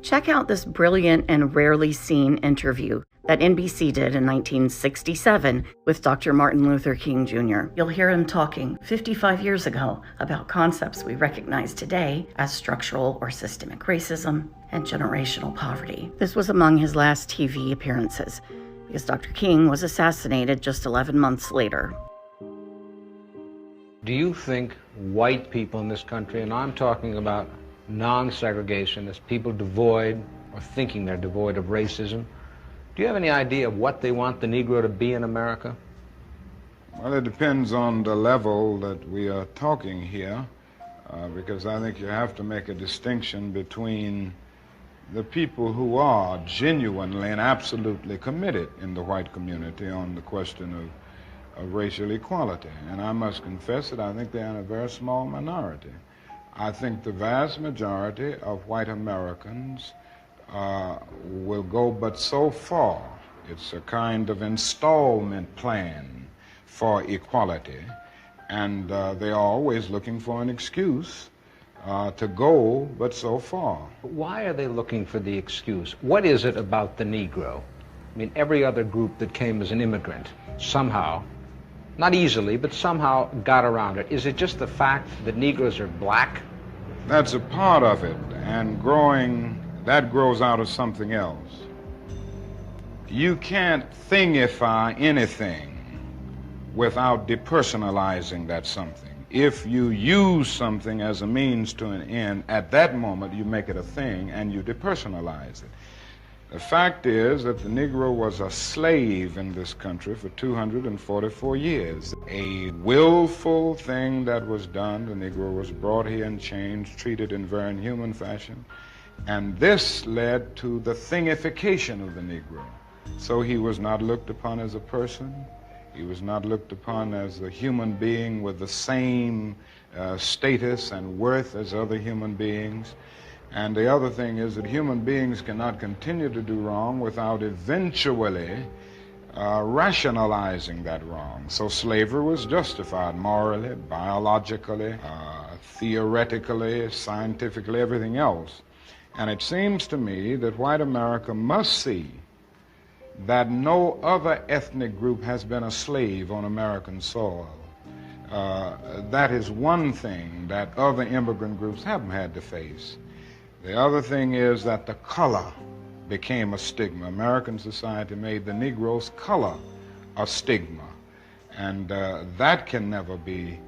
Check out this brilliant and rarely seen interview that NBC did in 1967 with Dr. Martin Luther King Jr. You'll hear him talking 55 years ago about concepts we recognize today as structural or systemic racism and generational poverty. This was among his last TV appearances because Dr. King was assassinated just 11 months later. Do you think white people in this country, and I'm talking about non-segregationists, people devoid or thinking they're devoid of racism, do you have any idea of what they want the Negro to be in America? Well, it depends on the level that we are talking here, because I think you have to make a distinction between the people who are genuinely and absolutely committed in the white community on the question of racial equality. And I must confess that I think they're in a very small minority. I think the vast majority of white Americans will go but so far. It's a kind of installment plan for equality, and they are always looking for an excuse to go but so far. Why are they looking for the excuse? What is it about the Negro? I mean, every other group that came as an immigrant somehow, not easily, but somehow got around it. Is it just the fact that Negroes are black? That's a part of it, and that grows out of something else. You can't thingify anything without depersonalizing that something. If you use something as a means to an end, at that moment you make it a thing and you depersonalize it. The fact is that the Negro was a slave in this country for 244 years. A willful thing that was done. The Negro was brought here in chains, treated in very inhuman fashion, and this led to the thingification of the Negro. So he was not looked upon as a person. He was not looked upon as a human being with the same status and worth as other human beings. And the other thing is that human beings cannot continue to do wrong without eventually rationalizing that wrong. So slavery was justified morally, biologically, theoretically, scientifically, everything else. And it seems to me that white America must see that no other ethnic group has been a slave on American soil. That is one thing that other immigrant groups haven't had to face. The other thing is that the color became a stigma. American society made the Negro's color a stigma, and that can never be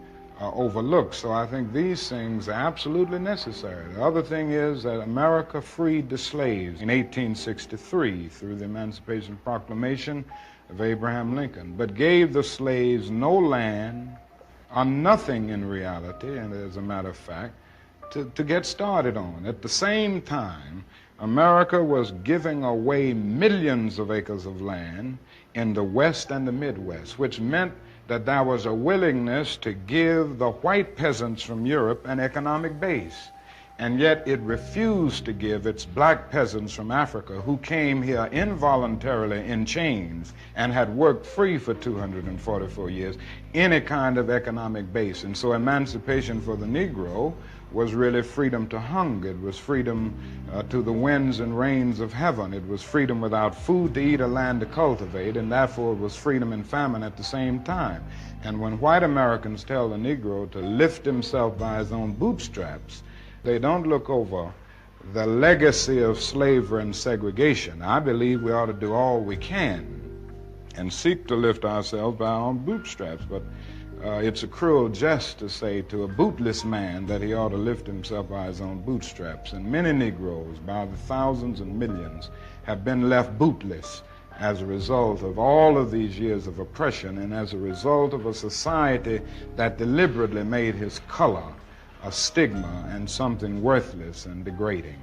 overlooked. So I think these things are absolutely necessary. The other thing is that America freed the slaves in 1863 through the Emancipation Proclamation of Abraham Lincoln, but gave the slaves no land or nothing in reality, and as a matter of fact, to get started on. At the same time, America was giving away millions of acres of land in the West and the Midwest, which meant that there was a willingness to give the white peasants from Europe an economic base. And yet it refused to give its black peasants from Africa, who came here involuntarily in chains and had worked free for 244 years, any kind of economic base. And so emancipation for the Negro was really freedom to hunger. It was freedom to the winds and rains of heaven. It was freedom without food to eat or land to cultivate, and therefore it was freedom and famine at the same time. And when white Americans tell the Negro to lift himself by his own bootstraps, they don't look over the legacy of slavery and segregation. I believe we ought to do all we can and seek to lift ourselves by our own bootstraps, but it's a cruel jest to say to a bootless man that he ought to lift himself by his own bootstraps. And many Negroes, by the thousands and millions, have been left bootless as a result of all of these years of oppression and as a result of a society that deliberately made his color a stigma and something worthless and degrading.